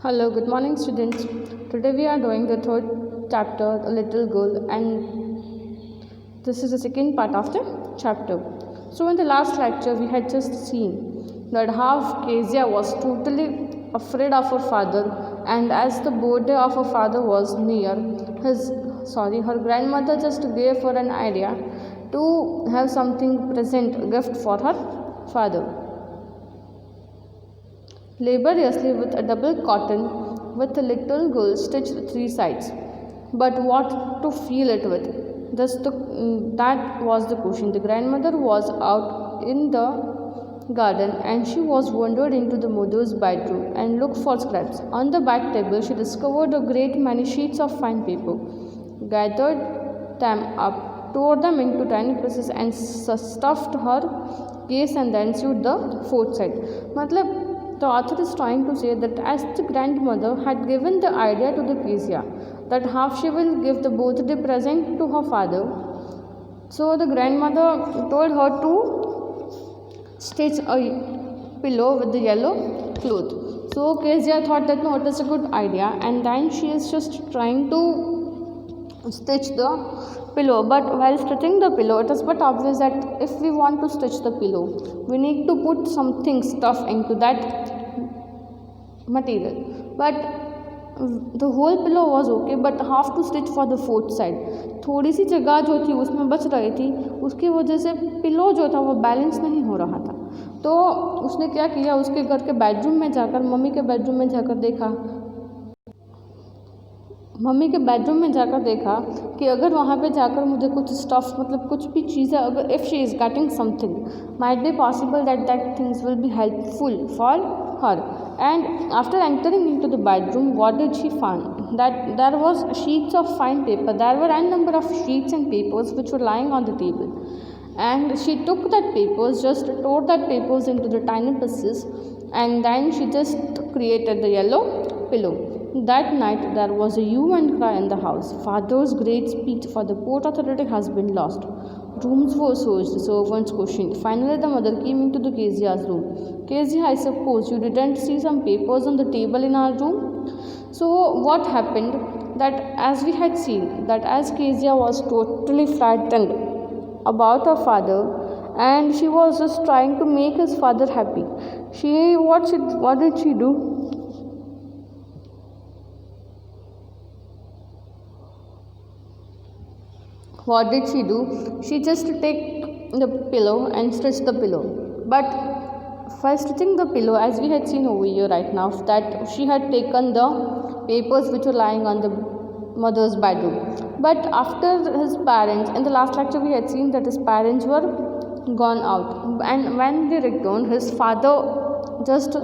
Hello, good morning, students. Today we are doing the third chapter, A Little Girl, and this is the second part of the chapter. So, in the last lecture, we had just seen that how Kezia was totally afraid of her father, and as the birthday of her father was near, her grandmother just gave her an idea to have something present gift for her father. Laboriously with a double cotton with a little girl stitched three sides. But what to fill it with? That was the question. The grandmother was out in the garden and she was wandered into the mother's bedroom and looked for scraps. On the back table she discovered a great many sheets of fine paper, gathered them up, tore them into tiny pieces and stuffed her case and then sewed the fourth side. मतलब the author is trying to say that as the grandmother had given the idea to the Kezia that half she will give the birthday present to her father, so the grandmother told her to stitch a pillow with the yellow cloth. So Kezia thought that no, it is a good idea, and then she is just trying to stitch the pillow. But while stitching the pillow, it is but obvious that if we want to stitch the pillow, we need to put something stuff into that material. But the whole pillow was okay, but half to stitch for the fourth side. थोड़ी सी जगह जो थी उसमें बच रही थी, उसकी वजह से पिलो जो था वो बैलेंस नहीं हो रहा था. तो उसने क्या किया, उसके घर के बेडरूम में जाकर मम्मी के बेडरूम में जाकर देखा कि अगर वहाँ पे जाकर मुझे कुछ स्टफ़ मतलब कुछ भी चीज़ें अगर if she is getting something might be possible that things will be helpful for her. And after entering into the bedroom, what did she find? That there was sheets of fine paper. There were a number of sheets and papers which were lying on the table. And she took that papers, just tore that papers into the tiny pieces, and then she just created the yellow pillow. That night there was a hue and cry in the house. Father's great speech for the Port Authority has been lost. Rooms were searched, the servants questioned. Finally the mother came into the Kezia's room. Kezia, I suppose you didn't see some papers on the table in our room? So what happened, that as we had seen, that as Kezia was totally frightened about her father and she was just trying to make his father happy, what did she do? What did she do? She just take the pillow and stitch the pillow. But while stitching the pillow, as we had seen over here right now, that she had taken the papers which were lying on the mother's bedroom. But after his parents, in the last lecture we had seen that his parents were gone out, and when they returned, his father just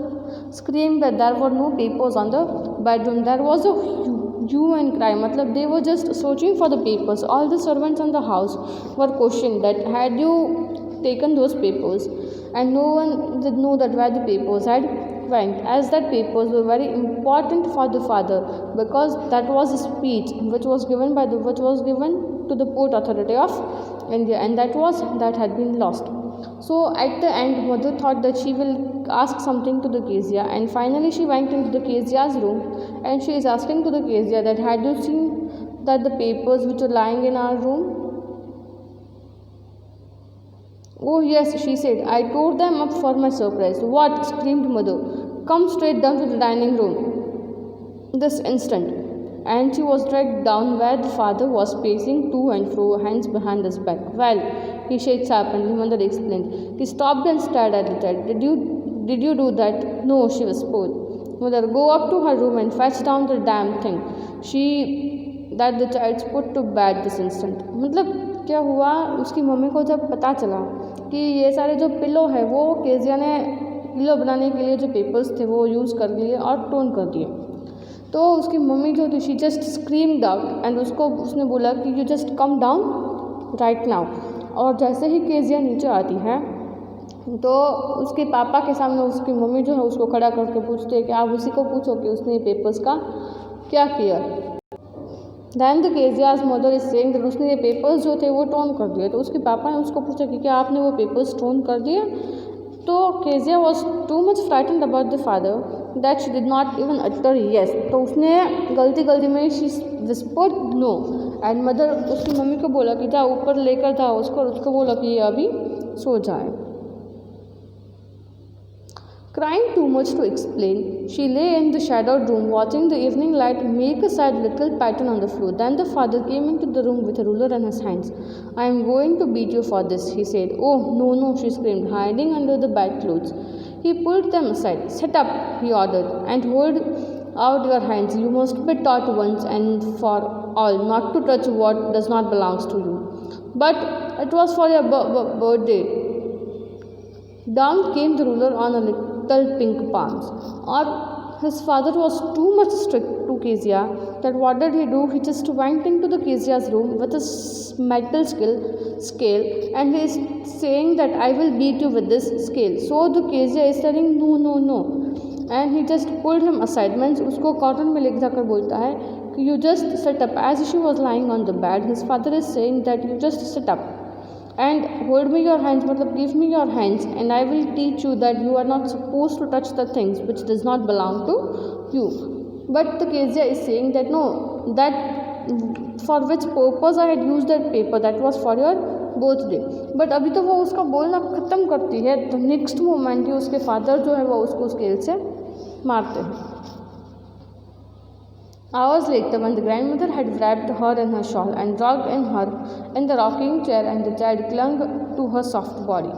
screamed that there were no papers on the bedroom. There was a hue and cry, matlab they were just searching for the papers. All the servants in the house were questioned that had you taken those papers, and no one did know that where the papers had went, as that papers were very important for the father, because that was a speech which was given to the Port Authority of India, and that had been lost. So at the end, mother thought that she will ask something to the Kezia, and finally she went into the Kezia's room and she is asking to the Kezia that had you seen that the papers which were lying in our room? Oh yes, she said, I tore them up for my surprise. What? Screamed mother. Come straight down to the dining room this instant. And she was dragged down where the father was pacing to and fro, hands behind his back. Well, he said sharply, mother explained. He stopped and stared at the child. Did you do that? No, she whispered. Mother, go up to her room and fetch down the damn thing. That the child's put to bed this instant. मतलब क्या हुआ, उसकी मम्मी को जब पता चला कि ये सारे जो पिलो है वो केजिया ने पिलो बनाने के लिए जो पेपर्स थे वो यूज़ कर लिए और टोन कर दिए, तो उसकी मम्मी जो थी she just screamed out and उसने बोला कि you just come down right now. और जैसे ही केजिया नीचे आती है तो उसके पापा के सामने उसकी मम्मी जो है उसको खड़ा करके पूछती है कि आप उसी को पूछो कि उसने ये पेपर्स का क्या किया. Then the Kezia's mother is saying that उसने ये पेपर्स जो थे वो टोन कर दिए. तो उसके पापा ने उसको पूछा कि क्या आपने वो पेपर्स टोन कर दिए. तो Kezia was too much frightened about the father that she did not even utter yes, तो उसने गलती गलती में she whispered no, and mother उसकी मम्मी को बोला कि जा ऊपर लेकर था उसको, और उसको बोला कि ये अभी सो जाए. Crying too much to explain, she lay in the shadowed room watching the evening light make a sad little pattern on the floor. Then the father came into the room with a ruler in his hands. I am going to beat you for this, he said. Oh, no, no, she screamed, hiding under the bedclothes. He pulled them aside. Sit up, he ordered, and hold out your hands. You must be taught once and for all not to touch what does not belong to you. But it was for your birthday. Down came the ruler on a little pink palms. Or his father was too much strict to Kezia that what did he do? He just went into the Kezia's room with his metal scale, and he is saying that I will beat you with this scale. So the Kezia is saying no, no, no, and he just pulled him aside. Means उसको cotton में लेकर जाकर बोलता है कि you just sit up. As she was lying on the bed, his father is saying that you just sit up and hold me your hands, मतलब give me your hands, and I will teach you that you are not supposed to touch the things which does not belong to you. But the Kezia is saying that no, that for which purpose I had used that paper, that was for your birthday. But अभी तो वो उसका बोलना ख़त्म करती है, तो next moment ही उसके फादर जो है वो उसको स्केल से मारते हैं. Hours later, when the grandmother had wrapped her in her shawl and rocked her in the rocking chair, and the child clung to her soft body.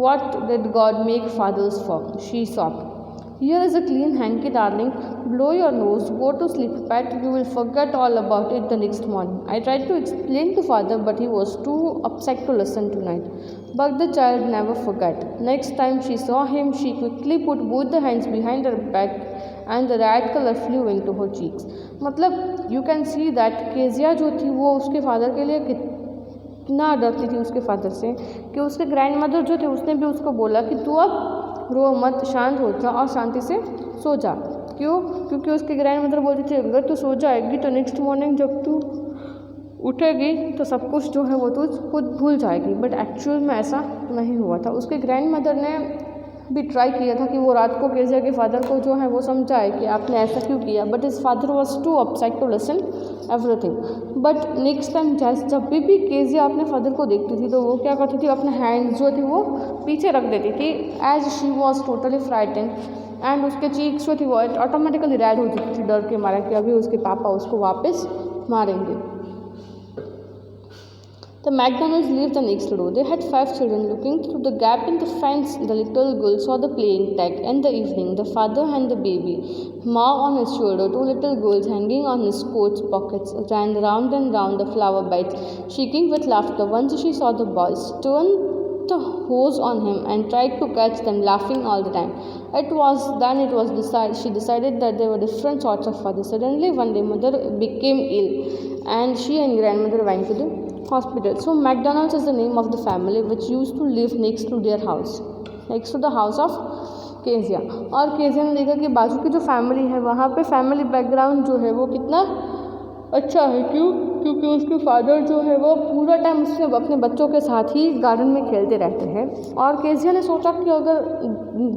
What did God make fathers for? She sobbed. Here is a clean hanky, darling. Blow your nose. Go to sleep, pet. You will forget all about it the next morning. I tried to explain to father, but he was too upset to listen tonight. But the child never forgot. Next time she saw him, she quickly put both the hands behind her back, and the red color flew into her cheeks. मतलब you can see that Kezia जो थी वो उसके father के लिए कितना डरती थी उसके फादर से, कि उसके ग्रैंड मदर जो थे उसने भी उसको बोला कि तू अब रो मत, शांत हो जा और शांति से सो जा. क्यों? क्योंकि उसके ग्रैंड मदर बोलती थी अगर तू सो जाएगी तो नेक्स्ट मॉर्निंग जब तू उठेगी तो सब कुछ जो है वो तू खुद भूल जाएगी. बट एक्चुअल में ऐसा नहीं हुआ था. उसके ग्रैंड मदर ने भी ट्राई किया था कि वो रात को केजिया के फादर को जो है वो समझाए कि आपने ऐसा क्यों किया, but his father was too upset to listen everything. But next time जब भी केजिया अपने फादर को देखती थी तो वो क्या करती थी, अपने हैंड्स जो थी वो पीछे रख देती थी, as she was totally frightened, and उसके चीक्स जो थी वो ऑटोमेटिकली रेड हो जाती थी डर के मारे कि अभी उसके पापा उसको वापस मारेंगे. The McDonalds lived the next door. They had 5 children. Looking through the gap in the fence, the little girl saw the playing tag. In the evening, the father and the baby, Ma on his shoulder, 2 little girls hanging on his coat pockets, ran round and round the flower beds, shaking with laughter. Once she saw the boys turn the hose on him and tried to catch them, laughing all the time. She decided that there were different sorts of fathers. Suddenly, one day, mother became ill, and she and grandmother went to the hospital. So McDonald's is the name of the family which used to live next to their house, next to the house of Kezia. और Kezia ने देखा कि बाजू की जो family है वहाँ पे फैमिली बैकग्राउंड जो है वो कितना अच्छा है. क्यों? क्योंकि उसके फादर जो है वो पूरा टाइम उससे अपने बच्चों के साथ ही गार्डन में खेलते रहते हैं. और केजिया ने सोचा कि अगर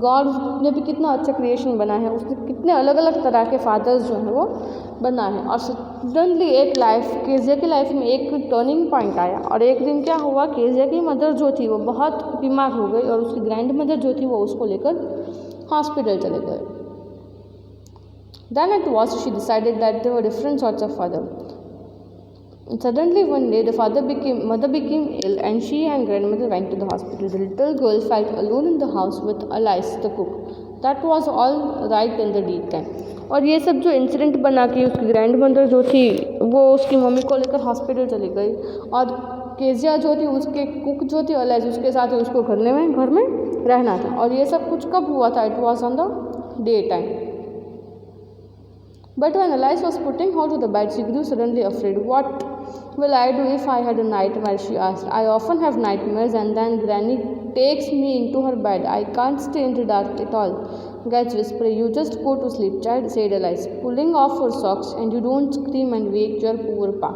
गॉड ने भी कितना अच्छा क्रिएशन बना है, उसने कितने अलग अलग तरह के फादर्स जो हैं वो बना है. और सडनली केजिया की लाइफ में एक टर्निंग पॉइंट आया, और एक दिन क्या हुआ, केजिया की मदर जो थी वो बहुत बीमार हो गई और उसकी ग्रैंड मदर जो थी वो उसको लेकर हॉस्पिटल चले गए. Then it was she decided that there were different sorts of father. Suddenly one day mother became ill, and she and grandmother went to the hospital. The little girl felt alone in the house with Alice the cook. That was all right in the daytime. और ये सब जो incident बना के उसकी grand mother जो थी वो उसकी मम्मी को लेकर हॉस्पिटल चली गई, और केजिया जो थी उसके कुक जो थी अलाइज उसके साथ ही उसको घर में रहना था. और ये सब कुछ कब हुआ था? It was on the day time. But when Alice was putting her to the bed, she grew suddenly afraid. What will I do if I had a nightmare? She asked. I often have nightmares, and then Granny takes me into her bed. I can't stay in the dark at all. Gets whispered, you just go to sleep, child, said Alice, pulling off her socks, and you don't scream and wake your poor pa.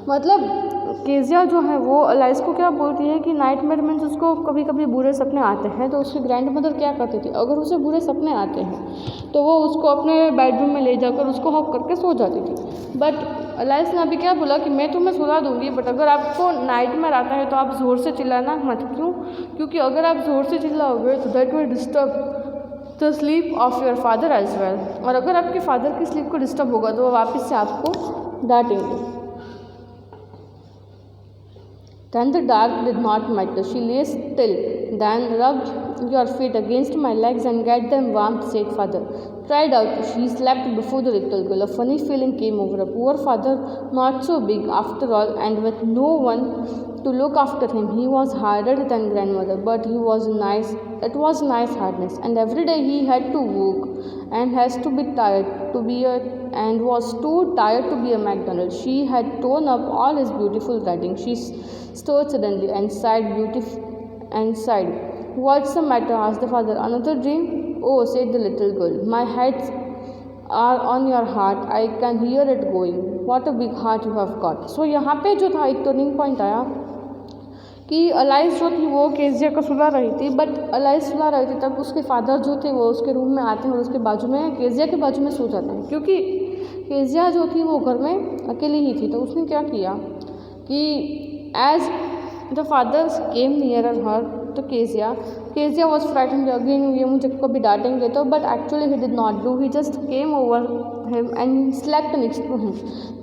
मतलब Kezia जो है वो Alice को क्या बोलती है कि nightmare means उसको कभी कभी बुरे सपने आते हैं। तो उसकी ग्रैंड मदर क्या करती थी, अगर उसे बुरे सपने आते हैं तो वो उसको अपने बेडरूम में ले जाकर उसको हॉक करके सो जाती थी। बट अलाइस ने अभी क्या बोला कि मैं तुम्हें सुला दूंगी, बट अगर आपको नाइटमेयर आता है तो आप ज़ोर से चिल्लाना मत। क्यों? क्योंकि अगर आप ज़ोर से चिल्लाओगे तो that will disturb the sleep of your father as well, और अगर आपके फादर की स्लीप को डिस्टर्ब होगा तो वो वापस से आपको डांटेंगे। Then the dark did not matter. She lay still, then rubbed your feet against my legs and get them warm, said father. Cried out. She slept before the little girl. A funny feeling came over her. Poor father, not so big after all, and with no one to look after him. He was harder than grandmother, but he was nice. It was nice hardness, and every day he had to work and has to be tired to be a and was too tired to be a McDonald. She had torn up all his beautiful writing. She stirred suddenly and sighed. What's the matter? asked the father. Another dream? Oh, said the little girl. My hands are on your heart. I can hear it going. What a big heart you have got. So यहाँ पे जो था एक turning point आया कि Alice जो थी वो केजिया को सुला रही थी, बट अलाइस सुला रही थी तब उसके फादर जो थे वो उसके रूम में आते हैं और उसके बाजू में केजिया के बाजू में सो जाते हैं, क्योंकि केजिया जो थी वो घर में अकेली ही थी। तो उसने क्या किया कि as the father came nearer her तो केजिया वॉज फ्राइटेंड अगेन, ये मुझे कभी डांटेंगे तो, but actually he did not do, he just came over him and slept next to him.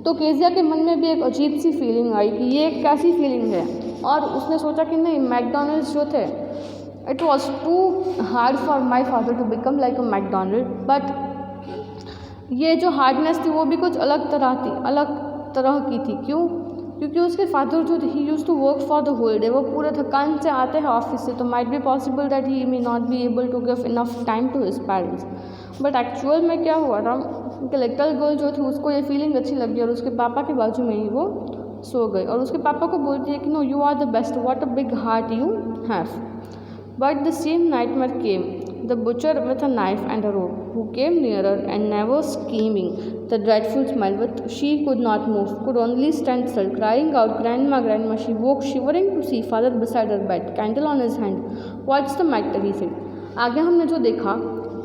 तो केजिया के मन में भी एक अजीब सी फीलिंग आई कि ये कैसी फीलिंग है, और उसने सोचा कि नहीं, मैकडोनल्ड्स जो थे it was too hard for my father to become like a McDonald, but ये जो हार्डनेस थी वो भी कुछ अलग तरह की थी। क्यों? क्योंकि उसके फादर जो थे he used to work for the whole day, वो पूरे थकान से आते हैं ऑफिस से, तो might be possible that he may not be able to give enough time to his parents. But actual में क्या हुआ था कि लिटिल गर्ल जो थी उसको ये फीलिंग अच्छी लगी और उसके पापा के बाजू में ही वो सो गई और उसके पापा को बोलती है कि no, you are the best, what a big heart you have. But the same nightmare came, the butcher with a knife and a rope, who came nearer and never screaming, the dreadful smell, but she could not move, could only stand still, crying out, Grandma, Grandma. She woke shivering to see father beside her bed, candle on his hand. What's the matter? he said. आगे हमने जो देखा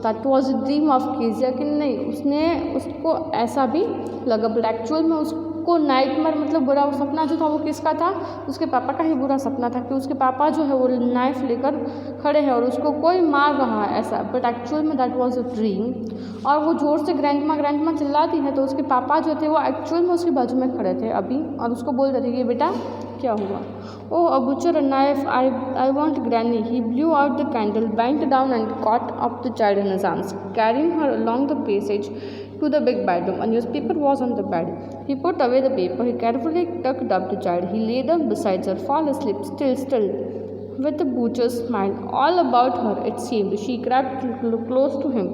that was a dream of Kezia कि नहीं, उसको ऐसा भी लगा, बट एक्चुअल में उसको नाइटमेयर मतलब बुरा सपना जो था वो किसका था? उसके पापा का ही बुरा सपना था कि उसके पापा जो है वो नाइफ लेकर खड़े हैं और उसको कोई मार रहा है ऐसा, बट एक्चुअल में दैट वाज अ ड्रीम। और वो जोर से ग्रैंडमा चिल्लाती है तो उसके पापा जो थे वो एक्चुअल में उसके बाजू में खड़े थे अभी और उसको बोल रहे थे कि बेटा क्या हुआ? Oh, a butcher, a knife, I want Granny. He blew out the candle, bent down and caught up the child in his arms, carrying her along the passage to the big bedroom. A newspaper was on the bed. He put away the paper. He carefully tucked up the child. He lay down beside her, fall asleep, still, with a butcher's smile all about her, it seemed. She crept close to him,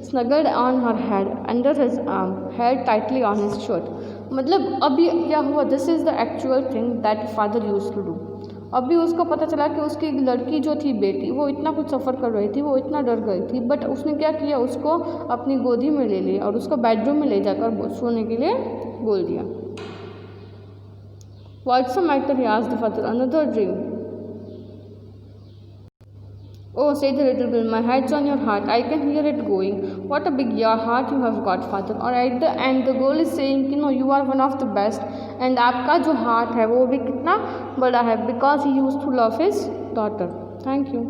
snuggled on her head, under his arm, held tightly on his shirt. मतलब अभी क्या हुआ? This is the actual thing that father use to do. अभी उसको पता चला कि उसकी लड़की जो थी बेटी वो इतना कुछ सफ़र कर रही थी, वो इतना डर गई थी, बट उसने क्या किया, उसको अपनी गोदी में ले लिया और उसको बेडरूम में ले जाकर सोने के लिए बोल दिया। What's the matter? He asked the father. Another dream? Oh, said the little girl, my head's on your heart. I can hear it going. What a big heart you have got, father. Or at the end, the girl is saying, you know, you are one of the best. And आपका जो heart है वो भी कितना बड़ा है, because he used to love his daughter. Thank you.